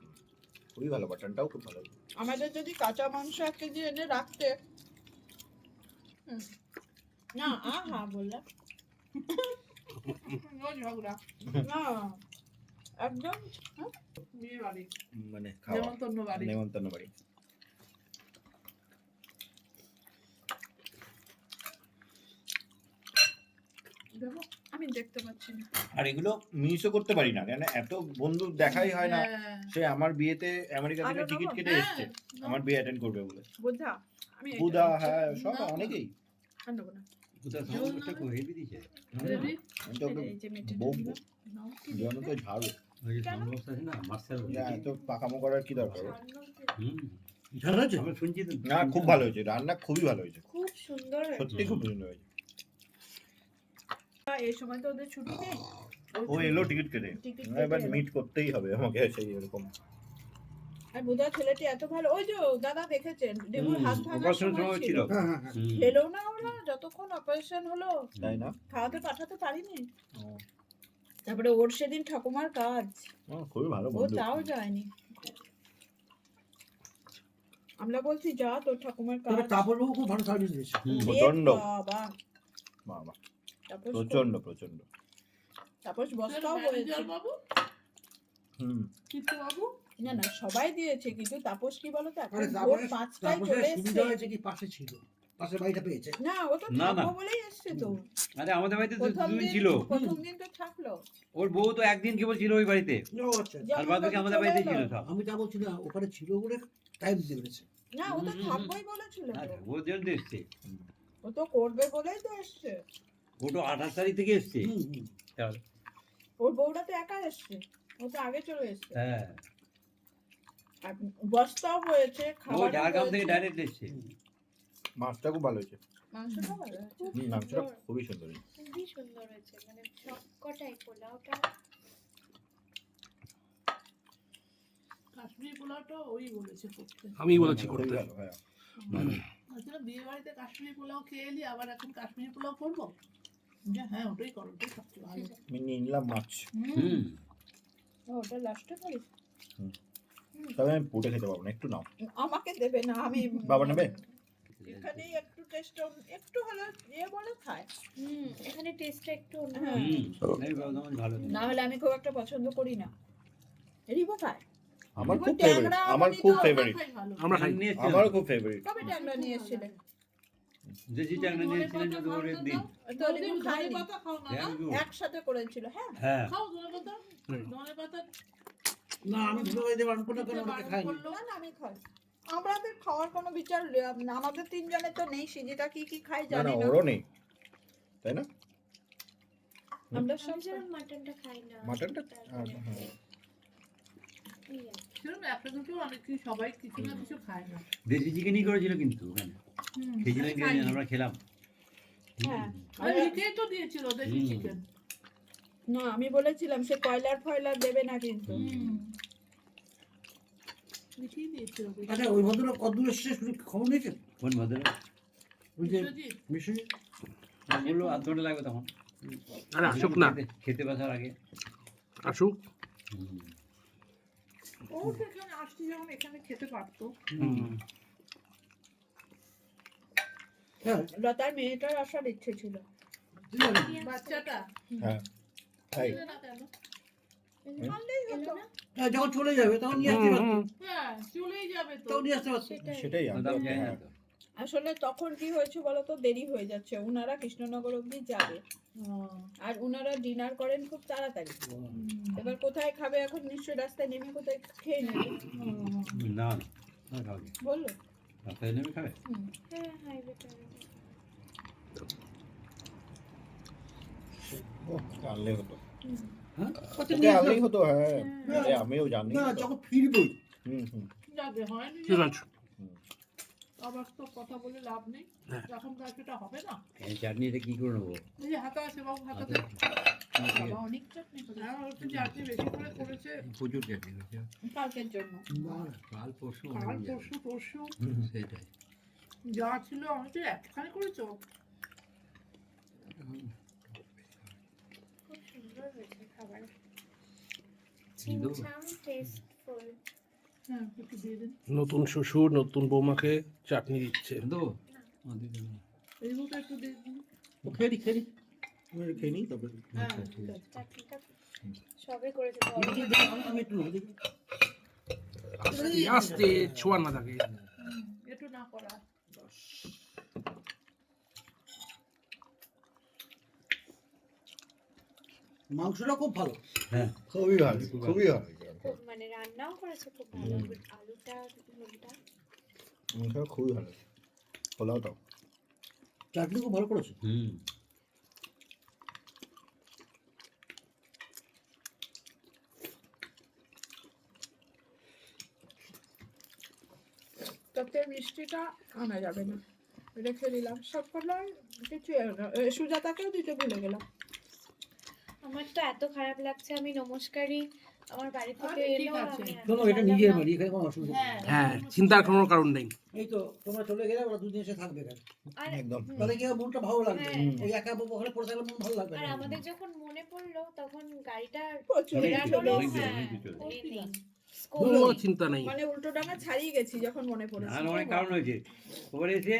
খুবই ভালো মাটনটাও খুব ভালো আমাদের যদি কাঁচা মাংস 1 কেজি এনে রাখতে। হুম। না আহা বললাম ও ঝগড়া। না একদম। হ্যাঁ? বিয়ে বাড়ি, মানে খাওয়া নেমন্তন্ন বাড়ি। নেমন্তন্ন বাড়ি দেবো? আমি দেখতে পাচ্ছি না। আর এগুলো মিসও করতে পারি না কেন এত বন্ধু দেখাই হয় না হ্যাঁ। সে আমার বিয়েতে আমেরিকা থেকে আরো টিকিট নেবো? কেটে এসেছে হ্যাঁ, আমার বিয়ে অ্যাটেন্ড করবে বলে বুঝা আমি এইটা বুদা নিচ্ছি। হ্যাঁ সব না। অনেকেই আর নেবো না। কোথায় সমস্যাটা খুব হেভি দিছে। দেবি? আমি তো ওকে এই যে মেটে বকবো নাও কি যেন তো ঝাড় ওই যে সমস্যা আছে না, মার্শাল। এত পাকামো করার কি দরকার ওর? ঝাল হয়েছে? আমি শুনছি তো। না খুব ভালো হয়েছে রান্না খুবই ভালো হয়েছে খুব সুন্দর হয়েছে। সত্যি খুব সুন্দর হয়েছে এই সময় তো ওদের ছুটি নেই। ও এলো টিকিট কেটে টিকিট এবার কেটে এলো। মিট করতেই হবে আমাকে সেই এরকম আর বুধা ছেলেটি এত ভালো, ওই যে দাদা দেখেছেন রিভুর হাত ভাঙার অপারেশন সময় সময় ছিল। ছিল। হ্যাঁ হ্যাঁ হ্যাঁ। খেলো না ওরা যতক্ষণ অপারেশন হলো, তাই না খাওয়াতে পাঠাতে পারিনি। ও, তারপরে ওর সেদিন ঠাকুমার কাজ, ও, খুবই ভালো ও বন্ধু তাও যায়নি। আমরা বলছি যা তোর ঠাকুমার কাজ। তবে তাপসবাবু খুব ভালো সার্ভিস দিয়েছে। এ প্রচন্ড বাবা, বাবা তাপস প্রচন্ড প্রচন্ড তাপস বস্তাও ম্যানেজার হয়েছে। বাবু, হুম চিত্ত বাবু, না না সবাই দিয়েছে, কিন্তু তাপস কি বলতো এখন আরে ভোর তাপসের 5টায় তাপসের চলে সুবিধা এসছে। হয়েছে কি পাশে ছিল, পাশের বাড়িটা পেয়েছে। না ও তো না, না। থাকবো বলেই এসছে তো। আরে আমাদের বাড়িতে তো প্রথম দুদিন দিন ছিল। প্রথম দিন তো থাকলো। ওর বউ তো একদিন কেবল ছিল ওই বাড়িতে। ও আচ্ছা, আর বাদ বাকি আমাদের বাড়িতে ছিল সব। আমি তা বলছি না, ওখানে ছিল বলে টাইম দিতে পেরেছে। না ও তো থাকবোই বলেছিল তো। আচ্ছা, ওর জন্য তো এসছে। ও তো করবে বলেই তো এসছে। ও তো 28 তারিখ থেকে এসছে। হুম, হুম। তাহলে, ওর বউটা তো একা এসছে, ও তো আগে চলে এসছে। হ্যাঁ, আর বস্তাও হয়েছে, ও খাবার ঝাড়গ্রাম থেকে ডাইরেক্ট এসছে। মাছটা খুব ভালো হয়েছে মাংসটা ভালো হয়েছে। খুব মাংসটা সুন্দর, খুবই সুন্দর হয়েছে খুবই সুন্দর হয়েছে। মানে সবকটাই পোলাওটা কাশ্মীরি পোলাওটা ওই বলেছে করতে। আমি বলেছি খুবই করতে। ভালো হ্যাঁ বলছিলাম বিয়ে বাড়িতে কাশ্মীরি পোলাও খেয়ে এলি, আবার এখন কাশ্মীরি পোলাও করবো। যে হ্যাঁ ওটাই করো, ওটাই সবচেয়ে ভালো। আমি নিয়ে নিলাম মাছ, হুম ওটা লাস্টে করিস? তবে আমি পুটে খেতে পারবো না, একটু নাও। আমাকে দেবে না, আমি বাবা নেবে? এখানে একটু টেস্ট একটু হলে বলে খায়। এখানে টেস্টটা একটু অন্য। হ্যাঁ। এই বর্ধমান ভালো দিন। না হলে আমি খুব একটা পছন্দ করি না। রিবো খায়। আমার রিবো খুব ফেভারিট, ট্যাংরা আমার বলি খুব তো, ফেভারিট, ওটাই ভালো। আমরা খাই। নিয়ে এসেছিলাম। আমারও খুব ফেভারিট। কবে ট্যাংরা নিয়ে এসেছিলেন? দেশি ট্যাংরা নিয়েছিলেন যত করে দিন। তো রিবো ধনে খায়নি। পাতা খাও না? Thank you. একসাথে করেছিল, হ্যাঁ। হ্যাঁ খাও ধনে পাতা। ধনে পাতা না আমি ধরে বাড়িতে বারণ করলে কেন ওনাকে খাইনি। করলো। না না আমি খাই। আমাদের খাওয়ার কোনো বিচার আমাদের তিনজনের তো নেই। সিজিটা কি কি খাই না না, জানি না। ওরও নেই, তাই না? আমরা সব আমি যেরকম মাটনটা খাই না। মাটনটা তারপরে হ্যাঁ। এই আর কি। সেরকম একটা দুটো অনেক কিছু, সবাই কিছু না কিছু খায় না। দেশি চিকেনই করেছিল কিন্তু ওখানে খেয়েছিলেন কি খাইনি। আমরা খেলাম। হ্যাঁ। আর লিখেই তো দিয়েছিল দেশি হুম। চিকেন। না আমি বলেছিলাম সে কয়লার ফয়লার দেবে না কিন্তু। লিখেই দিয়েছিল। আচ্ছা ওই ভদ্রলোক কতদূর এসছে শুধু খবর নিয়েছেন? কোন ভদ্র ওই যে বিশ্বজিৎ, বিশ্বজিৎ বললো আধ ঘন্টা লাগবে তখন। আরে আসুক না, খেতে বসার আগে। আসুক। হুম। ও তো এখানে আসছি যখন এখানে খেতে পারতো। হুম। হ্যাঁ লতার মেয়েটার আসার ইচ্ছে ছিল। ঠিক আছে। বাচ্চাটা হ্যাঁ তাই। এলে না কেন? আনলেই হতো। হ্যাঁ, যখন চলে যাবে তখন নিয়ে আসতে পারতো, হ্যাঁ চলেই যাবে তো। তখন নিয়ে আসতে পারতো। সেটাই দাম আমি- চাই না হ্যাঁ। তো। আসলে তখন কি হয়েছে বলতো, দেরি হয়ে যাচ্ছে, উনারা কৃষ্ণনগর অব্দি যাবে আর উনারা ডিনার করেন খুব তাড়াতাড়ি। এবার কোথায় খাবে এখন, নিশ্চয়ই রাস্তায় নেমে কোথায় খেয়ে নেবে না না খাবে বললো। রাস্তায় নেমে খাবে। হ্যাঁ হাইওয়েটা। ওহ, আনলেই হতো, আচ্ছা, ওকে নিয়ে আনলেই আসতে হতো। হ্যাঁ আরে আমিও জানি না তো। যখন ফিরবই হুম। যাবে হয়নি ঠিক যে। আছে। আবার তো কথা বলে লাভ নেই, হ্যাঁ। এখন তো আর সেটা হবে না। এই চাটনিটা কি করে নেবো? এই যে হাতা আছে বাবু, হাতাতে বাবা অনেক চাটনি করেছে। হ্যাঁ একটু চাটনি বেশি করে করেছে প্রচুর চাটনি হচ্ছে। কালকের জন্য। কাল পরশু কাল পরশু সেটাই। যা ছিল আমি তো একখানে করেছো। খুব সুন্দর হয়েছে খাবার। ছিমছাম টেস্টফুল। হ্যাঁ একটু দিয়ে দিন। নতুন শ্বশুর নতুন বৌমাকে চাটনি দিচ্ছে। তো এই মতো একটু দিয়ে দিন। ও খেয়ে খেয়ে আমি খেয়ে নিই তবে হ্যাঁ ঠিক আছে। চাটনিটা সবে করেছে তো দেখি, দেখি, আমি একটু নেবো, দেখি। আস্তে আস্তে ছোঁয়া না থাকে। একটু না করা। মাংসটা খুব ভালো। হ্যাঁ খুবই ভালো, খুবই ভালো। খুব মানে রান্নাও করেছে খুব ভালো। আলুটা ঝোলটা খুবই ভালো। পোলাওটাও চাটনি খুব ভালো করেছে। হুম। তাতে মিষ্টিটা আনা যাবে না, রেখে দিলাম সব কলার কিছু। সুজাতাকেও দিতে ভুলে গেলাম। আমার তো এত খারাপ লাগছে, আমি নমস্কারই আমার বাড়ি থেকে আরে, ঠিক এলো আছে। আমি শোনো এটা জানলাম নিজের না। বাড়ি, এখানে কোনো অসুবিধা নেই। হ্যাঁ, চিন্তার কোনো কারণ নেই। এই তো তোমরা চলে গেলে ওরা দুদিন এসে থাকবে এখানে, আর একদম। তাহলে কি হবে, মনটা ভালো লাগবে। হ্যাঁ। ওই একা ওখানে পড়ে থাকলে মন ভালো লাগবে আর না। আমাদের যখন মনে পড়লো তখন গাড়িটা প্রচুর ফেরানোরও অনেক দূর, হ্যাঁ অনেক দূর চলে এ নেই, কোনো কোনো scope নেই। চিন্তা নেই। মানে উল্টো ডাঙা ছাড়িয়ে গেছি যখন মনে পড়েছে। আর অনেক কারণ হয়েছে। ওপরে এসে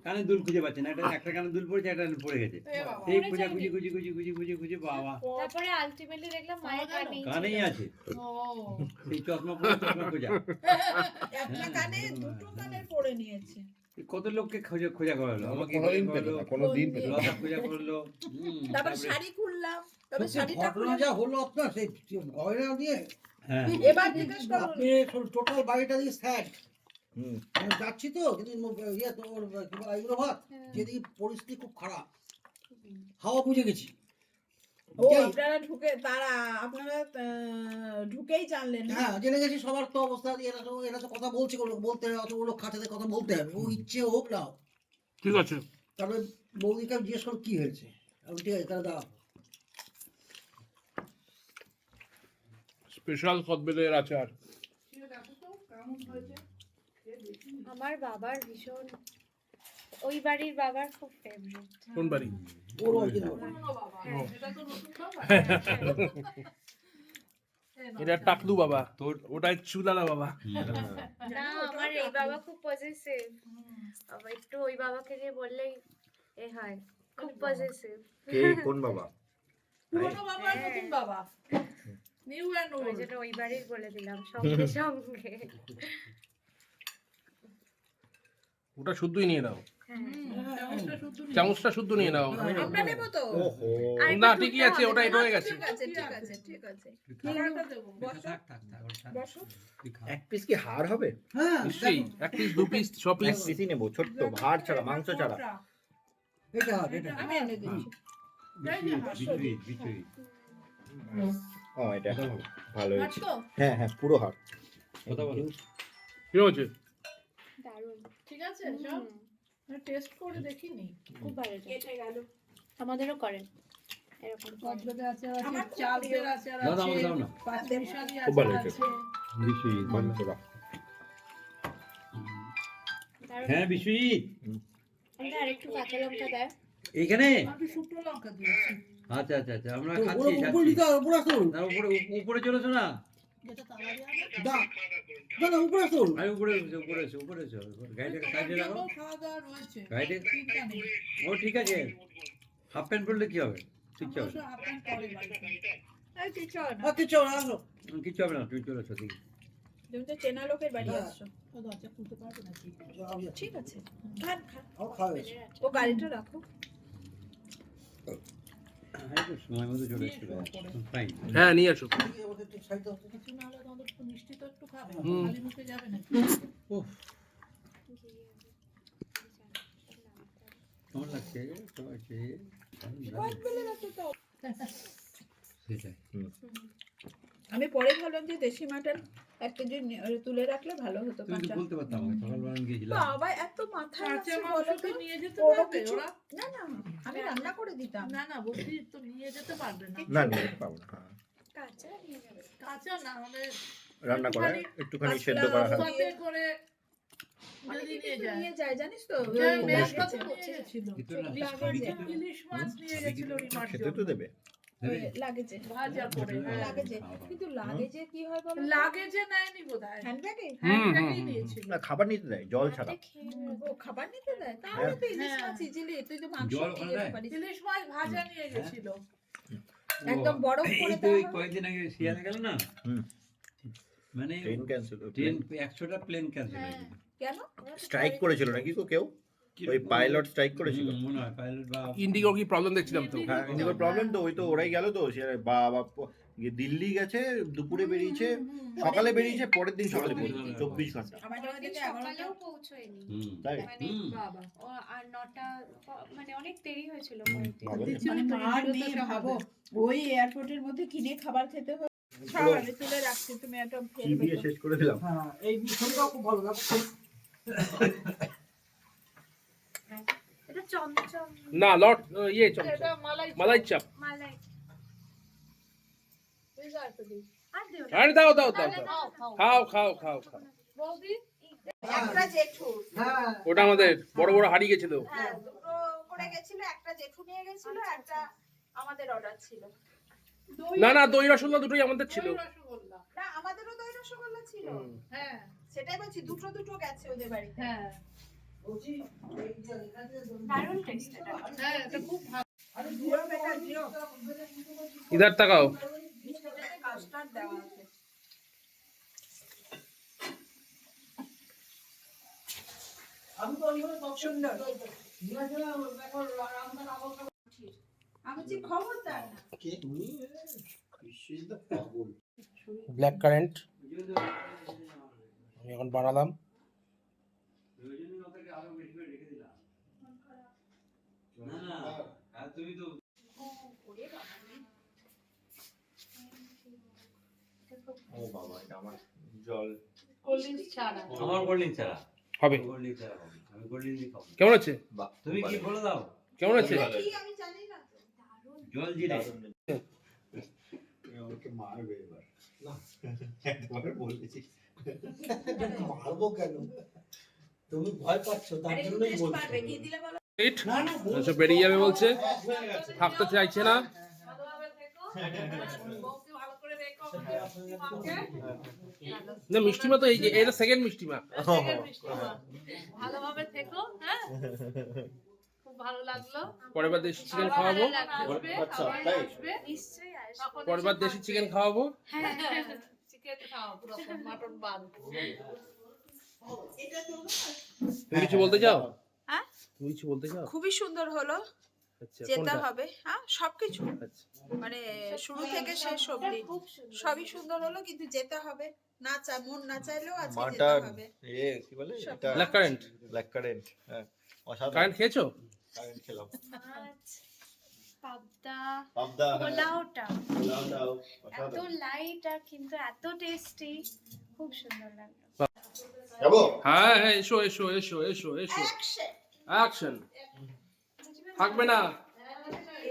কানের দুল খুঁজে পাচ্ছে না, একটা কানের দুল পড়েছে, একটা পড়ে গেছে। এ বাবা। সেই পড়ে খুঁজে যায়নি? খুঁজে বাবা তারপরে আলটিমেটলি দেখলাম মায়ের কানেই কানেই ছিল। আছে। ও সেই চশমা পরে চশমা খোঁজা। একটা কানে দুটো কানে পড়ে নিয়েছে। কত লোককে খোঁজা করালো, আমাকে কোনোদিন খোঁজা পেতো করলো, না, কোনোদিন পেতো না। লতা খোঁজা করলো। তারপর শাড়ি খুললাম, তবে সত্যি শাড়িটা ঘটনা যা হলো আপনার সেই গয়না দিয়ে, হ্যাঁ এবার জিজ্ঞেস করুন। আপনি টোটাল বাড়িটা দিয়ে স্যাড। হুম। আমি যাচ্ছি তো কিন্তু ইয়ে তোর কি বলে এগুলো ভাত, হ্যাঁ। যেদিকে পরিস্থিতি খুব খারাপ, হাওয়া বুঝে গেছি। ও যাই- আপনারা আপনারা ঢুকেই জানলেন না? হ্যাঁ জেনে গেছি সবার তো অবস্থা, এরা তো কথা বলছে, ওগুলো বলতে হবে, অত ওগুলো খাটাতে কথা বলতে হবে, ও ইচ্ছে হোক না হোক। ঠিক আছে। তারপরে বৌদিকে আমি জিজ্ঞেস করো কি হয়েছে, আমি ঠিক আছে তাহলে দাঁড়াবো। স্পেশাল কদবেলের আচার। খেয়ে দেখো তো কেমন হয়েছে। খেয়ে দেখি। আমার বাবার ভীষণ ওই বাড়ির বাবার খুব ফেভারিট। কোন বাড়ি? ওর original। পুরনো বাবা, এটা তো নতুন বাবা। এটা টাকলু বাবা, তোর ওটাই চুলালা বাবা। না, আমার এই বাবা খুব পজেসিভ। একটু ওই বাবাকে নিয়ে বললেই এ হয়, খুব পজেসিভ। কে কোন বাবা? পুরনো বাবা আর নতুন বাবা, নিউ অ্যান্ড ওই ওল্ড। জন্য ওই বাড়ির বলে দিলাম সঙ্গে সঙ্গে। ওটা শুদ্ধই নিয়ে নাও, চামচটা শুদ্ধ চামচটা শুদ্ধ নিয়ে নাও। আমরা নেবো তো? ওহো, না ঠিকই আছে, ওটা এটা হয়ে গেছে। ঠিক আছে, ঠিক আছে, ঠিক আছে। খাবারটা দেবো। থাক থাক থাক ওটা বসো। তুই খা। এক পিস কি হাড় হবে? হ্যাঁ, নিশ্চয়ই, এক পিস দু পিস ছ এক পিস। পিসই নেবো, ছোট্ট হাড় ছাড়া, মাংস ছাড়া। এটা এটা। আমি এনে দিচ্ছি। বিচুই ও এটা ভালো আর হয়েছে। তো হ্যাঁ হ্যাঁ, পুরো হাড়। কথা বলো। কি হয়েছে? দারুণ, ঠিক আছে সব টেস্ট করে দেখিনি। খুব ভালো। কেটে গেল। আমাদেরও করেন এরকম করে। কদবেতে আচার আছে, আমার খুব চালদের প্রিয়। আচার দাও, দাও, আছে, দাও না। পাঁচমিশালি খুব ভালো আচার হয়েছে। আছে। বিচুই মাংসটা। দারুণ। হ্যাঁ বিচুই আমাদের আরেকটু কাঁচা লঙ্কা দেয়। এইখানে। আমি শুকনো লঙ্কা দিয়েছি। আচ্ছা আচ্ছা আচ্ছা আমরা ওর খাচ্ছি উপর দিতে হবে, উপরে আসুন। না উপরে উপরে চলেছো না যেটা তাড়াতাড়ি আনে। দা না না, উপরে আসুন। আমি উপরে উপরে গাড়িটা সাইডে তোমার রাখো জন্যও খাওয়া দাওয়া রয়েছে। গাড়িটা চিন্তা নেই। ও ঠিক আছে হাফ প্যান্ট পরলে কি হবে কিচ্ছু হবে অবশ্য আপনার পরে বাড়িতে। আর কিছু হয় না। কিছু না, আসো। না কিচ্ছু হবে না তুমি চলেছো দেখি তুমি তো চেনা লোকের বাড়ি হ্যাঁ। আসছো। ও দরজা খুলতে পারবে নাকি? ঠিক আছে, খান খান। আমার খাওয়া হয়েছে। ও গাড়িটা রাখো। একটু সময় মতো চলে এসেছিল ফাইন হ্যাঁ নিয়ে আসো। আমাকে একটু সাইড দাও তো। কিছু না হলে তোমাদের একটু মিষ্টি তো একটু খাবে। হুম। খালি মুখে যাবে নাকি? কেমন লাগছে তোমার সেটাই আমি পরে ভাবলাম যে দেশি মাটন 1 কেজি তুলে রাখলে ভালো হতো। তুমি তো কাঁচা বলতে পারতাম আমাকে সকালবেলা আমি গিয়েছিলাম বাবা এত মাথায় কাঁচা আছে মাংস বলো তো তো? নিয়ে যেতে কোনো পারবে কিছু- ওরা? না না, আমি রান্না করে দিতাম। না না, বলছি তো নিয়ে যেতে পারবে না। না নিয়ে যেতে পারবো না। হ্যাঁ। কাঁচা নিয়ে যাবে। কাঁচা না হলে রান্না করা, একটুখানি সেদ্ধ পাতলা করা হয়। সাথে করে অনেকে যদি নিয়ে কিন্তু যায়। নিয়ে যায় জানিস তো? হ্যাঁ, ওই মেয়ের লাগে সাথে যে- নিয়ে গেছিল। ভিতরে না, ইলিশ বাড়ি মাছ- থেকে ইলিশ মাছ নিয়ে গেছিল রিমার খেতে তো জন্য। দেবে। ওই লাগে যে ভাজা করে, হ্যাঁ। লাগে যে কিন্তু লাগে যে কি হয় বলো? লাগেজে নেয়নি বোধহয়। হ্যান্ডব্যাগে হ্যান্ডব্যাগেই নিয়েছিল। না, খাবার নিতে দেয়, জল ছাড়া। হাতে খেয়ে নেবে। ও খাবার নিতে দেয়, তাহলে তো ইলিশ হ্যাঁ। মাছ ইজিলি তুই তো মাংস জল নিয়ে ওখানে যেতে দেয়? পারিস। ইলিশ মাছ ভাজা নিয়ে গেছিল। একদম বরফ এই করে তো দেওয়া এই হবে। কয়েকদিন আগে শিয়ালে গেল না হুম। মানে ট্রেন ক্যান্সেল, ট্রেন 100টা প্লেন ক্যান্সেল হয়ে গেল কেন? স্ট্রাইক করেছিল নাকি গো কেউ? ওই পাইলট স্ট্রাইক করেছিল। মনে হয় পাইলট বা ইন্ডিগোর কি প্রবলেম দেখছিলাম তো। হ্যাঁ, ইন্ডিগোর প্রবলেম তো, ওই তো ওরাই গেল তো, সে বাবা দিল্লি গেছে, দুপুরে বেরিয়েছে, সকালে বেরিয়েছে, পরের দিন সকালে পৌঁছেছে, 24 ঘন্টা। আমার পরের জায়গা দিন থেকে সকালেও পৌঁছয়নি। তাই? মানে বাবা। ও আর 9টা মানে অনেক দেরি হয়েছিল হুম, পরের দিন। ভালো মানে হয়েছে। মার নেই ভাবো, ওই এয়ারপোর্টের মধ্যে কিনে খাবার খেতে হয়। ছাড়ো, আমি তুলে রাখছি, তুমি একটা কি ফেলবে দিয়ে তো। শেষ করে দিলাম। হ্যাঁ, এই মিশনটাও খুব ভালো লাগছে। এটা চমচম না লট ইয়ে চমচম, এটা মালাই মালাই চাপ। মালাই। তুই যা একটু দিস। আর দিও না। আরে দাও দাও দাও তাহলে দাও। দাও, দাও। খাও খাও খাও খাও। বৌদি একটা জেঠু, হ্যাঁ, ওটা আমাদের বড় বড় হারিয়ে গেছিল। হ্যাঁ, দুটো করে গেছিল, একটা জেঠু নিয়ে গেছিল, একটা আমাদের অর্ডার ছিল। দই না না, দই রসগোল্লা দুটোই আমাদের ছিল। দই রসগোল্লা। না, আমাদেরও দই রসগোল্লা ছিল। হ্যাঁ সেটাই বলছি, দুটো দুটো গেছে ওদের বাড়িতে। হ্যাঁ বলছি, এই যে এখানে যে দারুণ টেস্ট এটা। হ্যাঁ, এটা খুব ভালো। আরে জিরো বেটা জিরো। ইধার তাকাও। মিষ্টিটাতে কাস্টার্ড দেওয়া আছে। আমি তো ওইভাবে সব সুন্দর। নিয়েছিলাম, দেখো রান্নার অবস্থা। আমি বলছি খবরদার না। কে তুমি? She's the পাগল। ব্ল্যাক কারেন্ট আমি এখন বানালাম। আরো বেশি করে রেখে দিলাম না না আর তুমি তো ও বাবা, এটা আমার জল। কোল্ড ড্রিঙ্কস ছাড়া। আমার গোল্ডিং ছাড়া হবে। গোল্ডিং ছাড়া হবে আমি গোল্ডিং দিয়ে খাবো কেমন আছে? বাহ, তুমি কি বলে দাও কেমন আছে? ভালো কি হয়েছে। আমি জানি না তো। জল জিরে তুমি আমাকে মারবে এবার। না, একবার বলেছি। মারবো কেন? তুমি ভয় পাচ্ছ তার জন্যই বলছো Wait, সব বেরিয়ে যাবে বলছে, থাকতে চাইছে না। ভালোভাবে থেকো, বউকে ভালো করে রেখো, না মিষ্টিমা তো এই যে এটা সেকেন্ড মিষ্টিমা। ভালোভাবে থেকো, হ্যাঁ খুব ভালো লাগলো। পরের বার দেশি চিকেন খাওয়াবো, আসবে, আচ্ছা, আবার তাই? আসবে। নিশ্চয়ই আসবে। তখন পরের বার দেশি চিকেন খাওয়াবো। চিকেন খাও পুরো মাটন বাদ। তুমি কিছু বলতে চাও? হ্যাঁ? তুমি কিছু বলতে চাও? খুবই সুন্দর হলো, আচ্ছা যেতে কোনটা? হবে। হ্যাঁ, সবকিছু আচ্ছা মানে শুরু থেকে শেষ অবধি সবই সুন্দর হলো, কিন্তু যেতে হবে। না মন না চাইলেও আজকে যেতে মাটন হবে। কি বলে এটা ব্ল্যাক কারেন্ট। ব্ল্যাক কারেন্ট, হ্যাঁ অসাধারণ। কারেন্ট খেয়েছো? কারেন্ট খেলাম। মাছ, পাবদা, পাবদা, পোলাওটা পোলাওটাও এত অসাধারণ। লাইট আর কিন্তু এত টেস্টি, খুব সুন্দর লাগলো। যাবো? হ্যাঁ হ্যাঁ, এসো এসো এসো এসো এসো। অ্যাকশন। থাকবে না,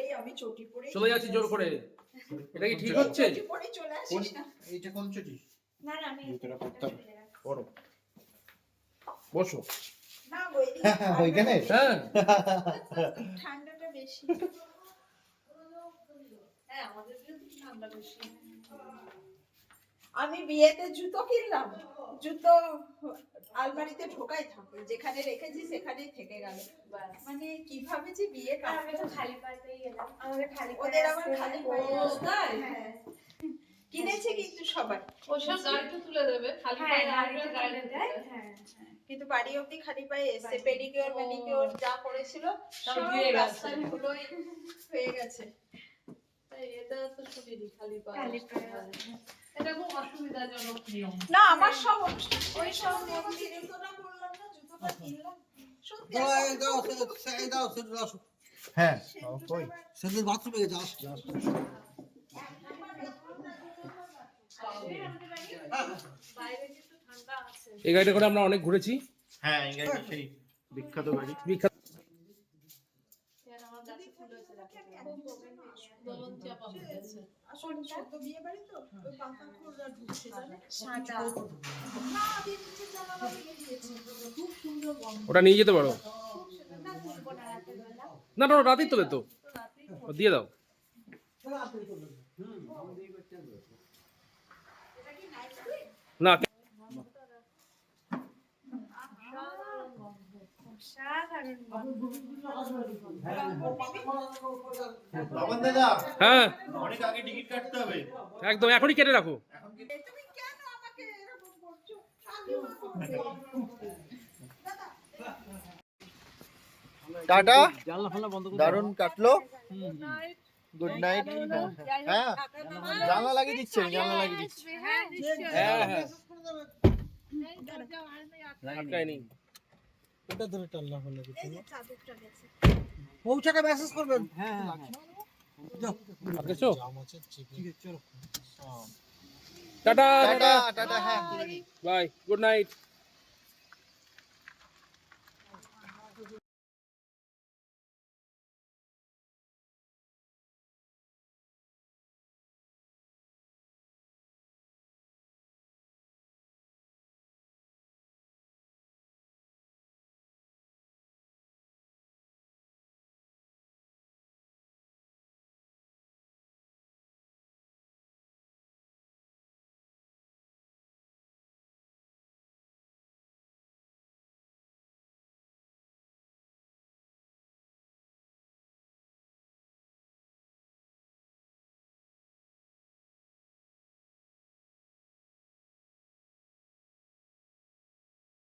এই আমি চটি পরে চলে যাচ্ছি জোর করে। এটা কি ঠিক হচ্ছে? পরে চলে আসিস না। এইটা কোন চটি? না না, আমি জুতোটা পরতাম। পরো। বসো। না ওই ওইখানে? হ্যাঁ ঠান্ডাটা বেশি। হ্যাঁ আমাদের কিন্তু ঠান্ডা বেশি। আমি বিয়েতে জুতো কিনলাম, জুতো আলমারিতে ঢোকাই থাকে, যেখানে রেখেছি সেখানেই থেকে গেল। মানে কিভাবে যে বিয়ে আর আমি তো খালি পায়েই এলাম, আমাকে খালি পায়ে ওদের আবার আসতে খালি হয়। পায়ে ও, তাই? হ্যাঁ। কিনেছে কিন্তু সবাই, ওসব গাড়িতে তুলে দেবে, খালি হ্যাঁ, পায়ে গাড়িতে আসবে, তুলে গাড়িতে দেয়, তুলে দেবে। হ্যাঁ। কিন্তু বাড়ি অবধি খালি পায়ে এসছে। পেডিকিওর ম্যানিকিওর যা করেছিল সব সব ধুয়ে গেছে। রাস্তায় ধুলোয় হয়ে গেছে। তাই এটা তো শুনিনি খালি পায়ে খালি আসতে পায়ে হয়। এটা খুব অসুবিধাজনক নিয়ম। না আমার সব অনুষ্ঠান ওই সব মন্দির জুতোটা করলাম না, জুতোটা কিনলাম সত্যি দাও এই দাও সেই দাও সেটা আসো হ্যাঁ কই? সেদিন বাথরুমে গেছে আসছে বাইরে কিন্তু ঠান্ডা আছে। এই গাড়িটা করে আমরা অনেক ঘুরেছি। হ্যাঁ এই গাড়িটা সেই বিখ্যাত গাড়ি। বিখ্যাত। ফ্যান আমার গাছে ফুল হয়েছে দেখো। দোলন চাপা হয়ে গেছে। আসলে ছোট বিয়ে বাড়ি তো ওই পাতা খোলা ঢুকছে জানে সাদা। না দিয়ে নিচে জানালা দিয়ে দিয়েছে, খুব সুন্দর গন্ধ। ওটা নিয়ে যেতে পারো। না তুলবো না রাতের বেলা। না না, রাতেই তোলে তো, ও দিয়ে দাও। না অসাধারণ গন্ধ। বাবন দাদা, হ্যাঁ অনেক আগে টিকিট কাটতে হবে। একদম এখনই কেটে রাখো। তুমি কেন আমাকে এরকম করছো? আগেও না করবে। টাটা, জানলা ফালা বন্ধ করে দারুণ কাটলো। Good night. হ্যাঁ জানলা লাগিয়ে দিচ্ছি, আমি জানলা লাগিয়ে দিচ্ছি। হ্যাঁ নিশ্চয়ই। হ্যাঁ হ্যাঁ, আটকায়নি। ওটা ধরে টানলা ফালা এই যে চাদরটা গেছে। পৌঁছাতে মেসেজ করবেন হ্যাঁ যাও আটকেছো? ঠিক আছে চলো টাটা টাটা টাটা, টাটা, হ্যাঁ বাই, গুড নাইট।